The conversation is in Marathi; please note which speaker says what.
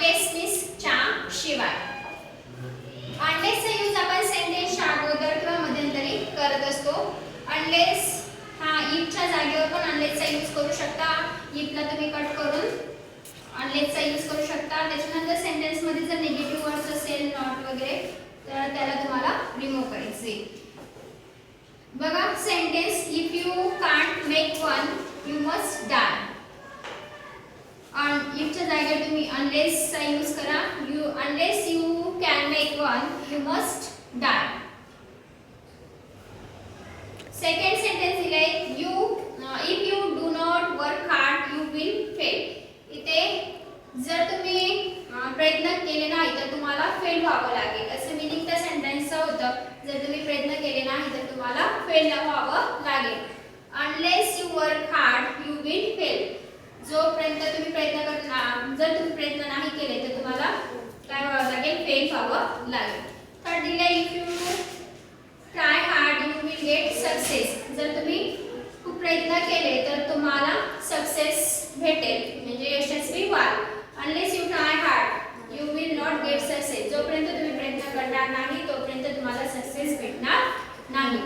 Speaker 1: अनलेस मीन्स च्या शिवाय. अनलेसचा यूज आपण सेंटेन्सच्या अगोदर किंवा मध्यंतरी करत असतो. अनलेस हा इफच्या जागेवर पण अनलेसचा यूज करू शकता. इफला तुम्ही कट करून अनलेसचा यूज करू शकता. त्याच्यानंतर सेंटेन्स मध्ये जर निगेटिव्ह वर्ड्स असेल नॉट वगैरे तर त्याला तुम्हाला रिमूव्ह करायचे. बघा sentence if you can't make one you must die. इफच्या जागेवर तुम्ही अनलेस चा यूज करा. Unless you can make one you must die. Second sentence दिलाय if you do not work hard you will fail. इथे जर तुम्ही प्रयत्न केले नाही तर तुम्हाला फेल व्हावं लागेल असं मीनिंग त्या सेंटेन्सचं होतं. जर तुम्ही प्रयत्न केले नाही तर तुम्हाला फेल व्हावं लागेल. Unless you work hard you will fail. जोपर्यंत तुम्ही प्रयत्न करत जर तुम्ही प्रयत्न नाही केले तर तुम्हाला काय व्हावं लागेल फेल व्हावं लागेल. थर्ड दिले if you try hard you will get success. जर तुम्ही खूप प्रयत्न केले तर तुम्हाला सक्सेस भेटेल म्हणजे यशस्वी व्हाल. Unless you try hard you will not get success. जोपर्यंत तुम्ही प्रयत्न करणार नाही तोपर्यंत तुम्हाला सक्सेस भेटणार नाही.